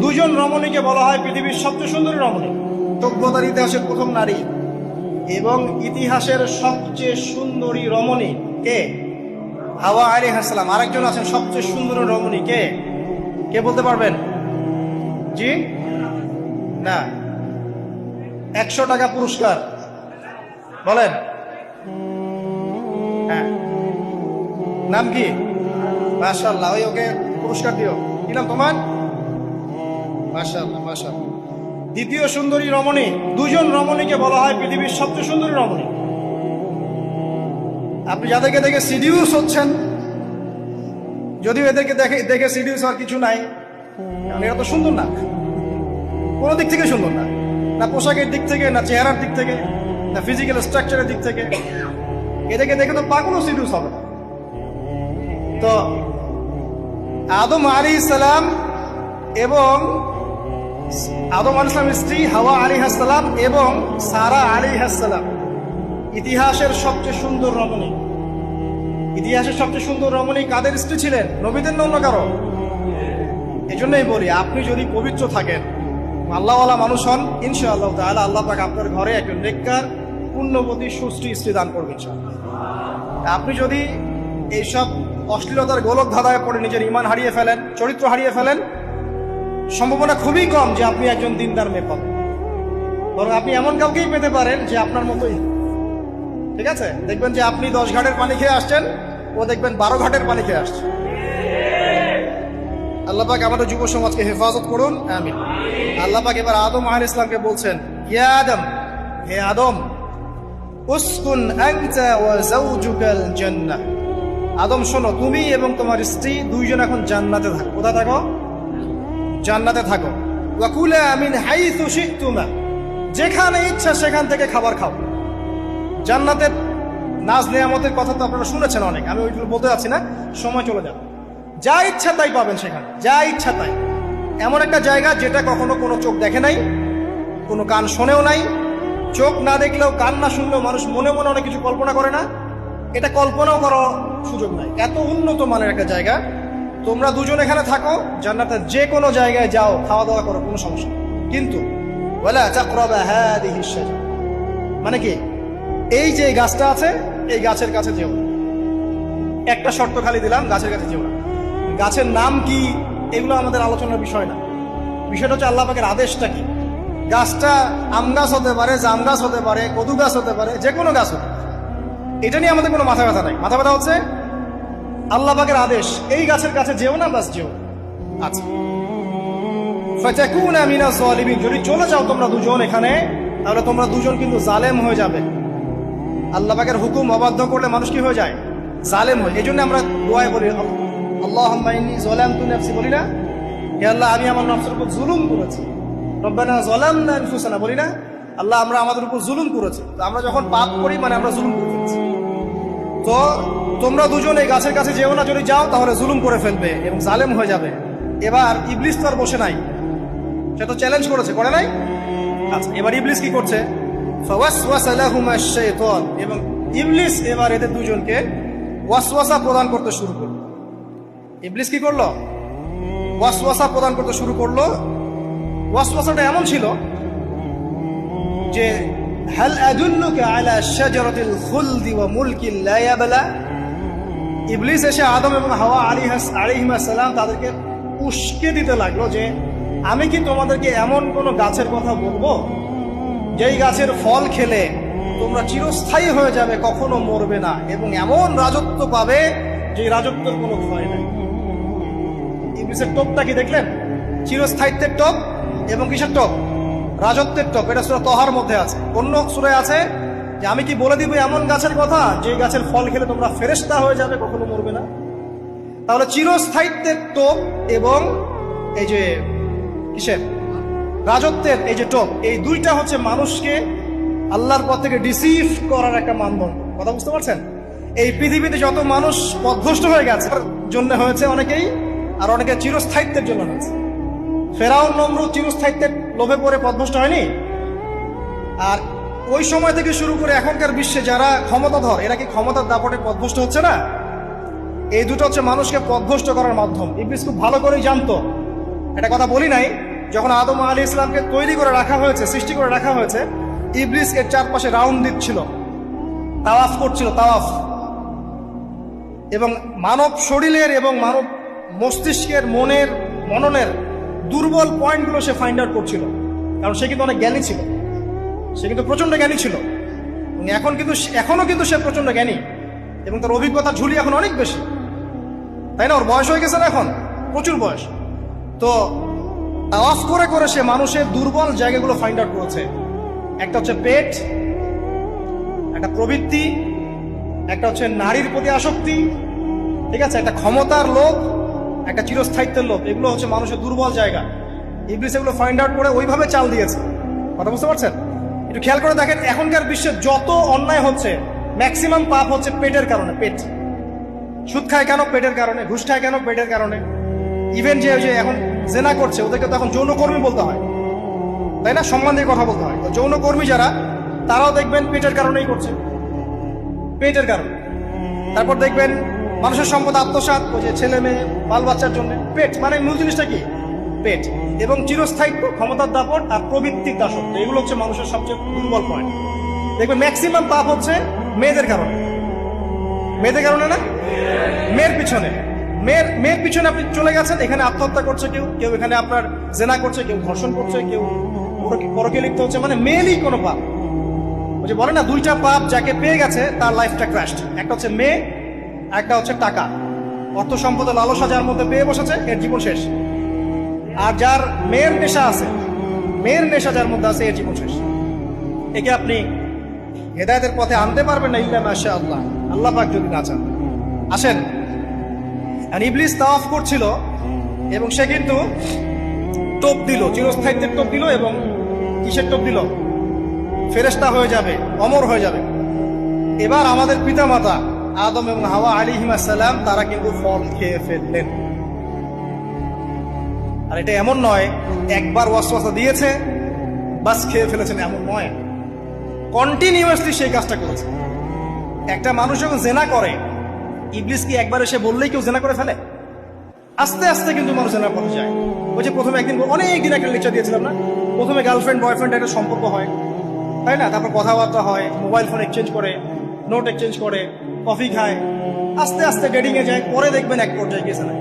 দুজন রমণীকে বলা হয় পৃথিবীর সবচেয়ে সুন্দরী রমণী। সভ্যতার ইতিহাসের প্রথম নারী এবং ইতিহাসের সবচেয়ে সুন্দরী রমণী কে? হাওয়া আলাইহিস সালাম। আরেকজন আছেন সবচেয়ে সুন্দরী রমণী কে? কে বলতে পারবেন? জি না। 100 টাকা পুরস্কার বলেন। হ্যাঁ, নাম কি? মাশাআল্লাহ, ওই ওকে পুরস্কার দিও। কি নাম তোমার? মাশাআল্লাহ মাশাআল্লাহ। দ্বিতীয় সুন্দরী রমণী, দুজন রমণীকে বলা হয় পৃথিবীর সবচেয়ে সুন্দরী রমণী। আপনি যাদেরকে দেখে সিডিউস হচ্ছেন, যদিও এদেরকে দেখে সিডিউস হওয়ার কিছু নাই, কারণ এরা তো সুন্দর না, কোনো দিক থেকে সুন্দর না, না পোশাকের দিক থেকে, না চেহারার দিক থেকে, না ফিজিক্যাল স্ট্রাকচারের দিক থেকে। এদেরকে দেখে তো পাগলও সিডিউস হবে না। তো আদম আলাইহিস সালাম এবং আদম আলাইহিস সালামের স্ত্রী হাওয়া আলাইহিস সালাম এবং সারা আলাইহিস সালাম ইতিহাসের সবচেয়ে সুন্দর রমণী। ইতিহাসের সবচেয়ে সুন্দর রমণী কাদের স্ত্রী ছিলেন? নবীদের না অন্য কারো? এই জন্যই বলি, আপনি যদি পবিত্র থাকেন, আল্লাহওয়ালা মানুষ হন, ইনশাআল্লাহ তাআলা আল্লাহ পাক আপনার ঘরে একজন নেককার পুণ্যবতী সুষ্ঠী স্ত্রী দান করবেন ইনশাআল্লাহ। আপনি যদি এইসব অশ্লীলতার গোলক ধাঁধায় পড়ে নিজের ঈমান হারিয়ে ফেলেন, চরিত্র হারিয়ে ফেলেন, সম্ভাবনা খুবই কম যে আপনি একজন দিনদার মেয়ে পাবেন। বরং আপনি এমন কাউকেই পেতে পারেন যে আপনার মতোই। ঠিক আছে, দেখবেন যে আপনি 10 ঘাটের পানি খেয়ে আসছেন, ও দেখবেন 12 ঘাটের পানি খেয়ে আসছে। আল্লাহ পাক আমাদের যুব সমাজকে হেফাজত করুন, আমিন। আল্লাহ পাক এবার আদম আলাইহিস সালামকে বলছেন, ইয়া আদম, হে আদম, উসকুন আনতা ওয়া যাওজুকাল জান্নাহ। আদম শোনো, তুমি এবং তোমার স্ত্রী দুইজন এখন জান্নাতে থাকো। কোথায় থাকো? জান্নাতে থাকো। ওয়া কুলা মিন হাইথু শি'তুমা, যেখানে ইচ্ছা সেখান থেকে খাবার খাও। জান্নাতের নাজ নেয়ামতের কথা তো আপনারা শুনেছেন অনেক, আমি ওইগুলো বলতে যাচ্ছি না, সময় চলে যাবে। যা ইচ্ছা তাই পাবেন সেখানে, যা ইচ্ছা তাই। এমন একটা জায়গা যেটা কখনো কোনো চোখ দেখে নাই, কোনো কান শোনেও নাই। চোখ না দেখলেও, কান না শুনলেও মানুষ মনে মনে অনেক কিছু কল্পনা করে না, এটা কল্পনাও করার সুযোগ নাই। এত উন্নত মানের একটা জায়গা। তোমরা দুজন এখানে থাকো, জান্নাতের যে কোনো জায়গায় যাও, খাওয়া দাওয়া করো, কোনো সমস্যা নেই। কিন্তু ওয়ালা তাকরাবা হাদিহিশ শাজারা, মানে কি, এই যে গাছটা আছে, এই গাছের কাছে যেও না। একটা শর্ত খালি দিলাম, গাছের কাছে যেও না। গাছের নাম কি এগুলো আমাদের আলোচনার বিষয় না। বিষয়টা হচ্ছে আল্লাহ পাকের আদেশটা কি। গাছটা আম গাছ হতে পারে, জাম গাছ হতে পারে, কদু গাছ হতে পারে, যে কোনো গাছ হতে পারে। এটা নিয়ে আমাদের কোনো মাথা ব্যথা নাই। মাথা ব্যথা হচ্ছে আল্লাহ পাকের আদেশ, এই গাছের কাছে যেও না, বাস যেও। আচ্ছা, ফাতাকুনা মিনাজ জালিমিন, যদি চলে যাও তোমরা দুজন এখানে, তাহলে তোমরা দুজন কিন্তু জালেম হয়ে যাবে। আল্লাহ পাকের হুকুম অবাধ্য করলে মানুষ কি হয়ে যায়? জালেম হয়। এই জন্য আমরা দোয়ায় বলি, আল্লাহুম্মা ইন্নী যালামতু নাফসি, বলি না? হে আল্লাহ, আমি আমার নফসের উপর জুলুম করেছি। রব্বানা যালামনা আনফুসানা, বলি না? আল্লাহ, আমরা আমাদের উপর জুলুম করেছি। তো আমরা যখন পাপ করি, মানে আমরা জুলুম করে ফেলছি। তো তোমরা দুজন এই গাছের কাছে যেও না, যদি যাও তাহলে জুলুম করে ফেলবে এবং জালেম হয়ে যাবে। এবার ইবলিস তো আর বসে নাই, সে তো চ্যালেঞ্জ করেছে, করে নাই? আচ্ছা, এবার ইবলিস কি করছে? ফাওয়াসওয়াসা লাহুমা শাইতান, এবং ইবলিস এবার এদের দুজনকে ওয়াসওয়াসা প্রদান করতে শুরু করলো। ইবলিস কি করলো? ওয়াসওয়াসা প্রদান করতে শুরু করলো। ওয়াসওয়াসাটা এমন ছিল যে, হাল আদুল্লুকা আলা শাজারাতিল খুলদি ওয়া মুলকিন লা ইয়াবলা। ইবলিস এসে আদম এবং হাওয়া আলাইহিস সালাম তাদেরকে উস্কে দিতে লাগলো যে, আমি কি তোমাদেরকে এমন কোন গাছের কথা বলবো যেই গাছের ফল খেলে তোমরা চিরস্থায়ী হয়ে যাবে, কখনো মরবে না, এবং এমন রাজত্ব পাবে যে রাজত্বের কোনো ক্ষয় নাই। ইবলিসের টোপটা কি দেখলেন? চিরস্থায়িত্বের টোপ এবং কিসের টোপ? রাজত্বের টোপ। এটা সূরা তহার মধ্যে আছে। অন্য সূরায় আছে যে, আমি কি বলে দিব এমন গাছের কথা যে গাছের ফল খেলে তোমরা ফেরেশতা হয়ে যাবে, কখনো মরবে না। তাহলে চিরস্থায়িত্বের টোপ এবং এই যে কিসের? রাজত্বের এই যে টোপ, এই দুইটা হচ্ছে মানুষকে আল্লাহর পথ থেকে ডিসিভ করার একটা মানদণ্ড। কথা বুঝতে পারছেন? এই পৃথিবীতে যত মানুষ পথভ্রষ্ট হয়ে গেছে জন্য হয়েছে অনেকেই, আর অনেকে চিরস্থায়িত্বের জন্য হয়েছে। ফেরাউন নমরুদ চিরস্থায়িত্বের লোভে পড়ে পথভ্রষ্ট হয়নি? আর ওই সময় থেকে শুরু করে এখনকার বিশ্বে যারা ক্ষমতাধর, এরা কি ক্ষমতার দাপটে পথভ্রষ্ট হচ্ছে না? এই দুটো হচ্ছে মানুষকে পথভ্রষ্ট করার মাধ্যম। ইবলিস খুব ভালো করেই জানতো একটা কথা বলি নাই, যখন আদম আলাইহিস সালামকে তৈরি করে রাখা হয়েছে, সৃষ্টি করে রাখা হয়েছে, ইবলিস এর চারপাশে রাউন্ড দিচ্ছিল, তাওয়াফ করছিল, তাওয়াফ। এবং মানব শরীরের এবং মানব মস্তিষ্কের, মননের দুর্বল পয়েন্টগুলো সে ফাইন্ড আউট করছিল। কারণ সে কিন্তু অনেক জ্ঞানী ছিল, সে কিন্তু প্রচন্ড জ্ঞানী ছিল। এখনো কিন্তু সে প্রচন্ড জ্ঞানী, এবং তার অভিজ্ঞতা ঝুলি এখন অনেক বেশি, তাই না? ওর বয়স হয়ে গেছে না, এখন প্রচুর বয়স। তো তাওয়াফ করে করে সে মানুষের দুর্বল জায়গাগুলো ফাইন্ড আউট করেছে। একটা হচ্ছে পেট, একটা প্রবৃত্তি, একটা হচ্ছে নারীর প্রতি আসক্তি, ঠিক আছে, একটা ক্ষমতার লোভ, একটা চিরস্থায়িত্বের লোভ। এগুলো হচ্ছে মানুষের দুর্বল জায়গা। ইবলিস এগুলো ফাইন্ড আউট করে ওইভাবে চাল দিয়েছে। কথা বুঝতে পারছেন? একটু খেয়াল করে দেখেন, এখনকার বিশ্বে যত অন্যায় হচ্ছে, ম্যাক্সিমাম পাপ হচ্ছে পেটের কারণে। পেট। সুদ খায় কেন? পেটের কারণে। ঘুষ খায় কেন? পেটের কারণে। ইভেন যে এখন জেনা করছে, ওদেরকে তো এখন যৌনকর্মী বলতে হয়, তাই না? সম্মান দিয়ে কথা বলতে হয়। তো যৌনকর্মী যারা, তারাও দেখবেন পেটের কারণেই করছে, পেটের কারণে। তারপর দেখবেন মানুষের সম্পদ আত্মসাৎ, ওই যে ছেলে মেয়ে বাল বাচ্চার জন্য। পেট মানে মূল জিনিসটা কি? পেট। এবং চিরস্থায়িত্ব, ক্ষমতার দাপট আর প্রবৃত্তির দাসত্ব, এগুলো হচ্ছে মানুষের সবচেয়ে দুর্বল পয়েন্ট। দেখবেন ম্যাক্সিমাম পাপ হচ্ছে মেয়েদের কারণে। মেয়েদের কারণে না? মেয়ের পিছনে। মেয়ের পিছনে আপনি চলে গেছেন, এখানে আত্মহত্যা করছে কেউ, কেউ এখানে আপনার জেনা করছে, কেউ ধর্ষণ করছে, কেউ পরকে লিপ্ত হচ্ছে। মানে মেয়েরই কোনো পাপ। ওই যে বলে না, দুইটা পাপ যাকে পেয়ে গেছে তার লাইফটা ক্র্যাশড। একটা হচ্ছে মেয়ে, একটা হচ্ছে টাকা। অর্থ সম্পদ লালসা যার মধ্যে পেয়ে বসেছে, এর জীবন শেষ। আর যার মেয়ের নেশা আছে, মেয়ের নেশা যার মধ্যে আছে, এর জীবন শেষ। একে আপনি হেদায়েতের পথে আনতে পারবেন না ইল্লা মাশাআল্লাহ, আল্লাহ পাক যদি না চান। আসেন, আর ইবলিস তাওয়াফ করছিল এবং সে কিন্তু টোপ দিল, চিরস্থায়িত্বের টোপ দিল। এবং কিসের টোপ দিল? ফেরেশতা হয়ে যাবে, অমর হয়ে যাবে। এবার আমাদের পিতামাতা আদম এবং হাওয়া আলাইহিস সালাম, তারা কিন্তু ফল খেয়ে ফেললেন। আর এটা এমন নয় একবার ওয়াসওয়াসা দিয়েছে বাস খেয়ে ফেলেছেন, এমন নয়। কন্টিনিউয়াসলি সেই কাজটা করেছে। একটা মানুষ যখন জেনা করে, ইবলিস কি একবার এসে বললেই কেউ জেনা করে ফেলে? আস্তে আস্তে কিন্তু মানুষ জেনার পথে যায়। ওই যে প্রথমে একদিন, অনেক দিন একটা লেকচার দিয়েছিলাম না, প্রথমে গার্লফ্রেন্ড বয়ফ্রেন্ড একটা সম্পর্ক হয়, তাই না? তারপর কথাবার্তা হয়, মোবাইল ফোন এক্সচেঞ্জ করে, নোট এক্সচেঞ্জ করে, কফি খায়, আস্তে আস্তে ডেটিং এ যায়, পরে দেখবেন এক পর্যায়ে গেছে না।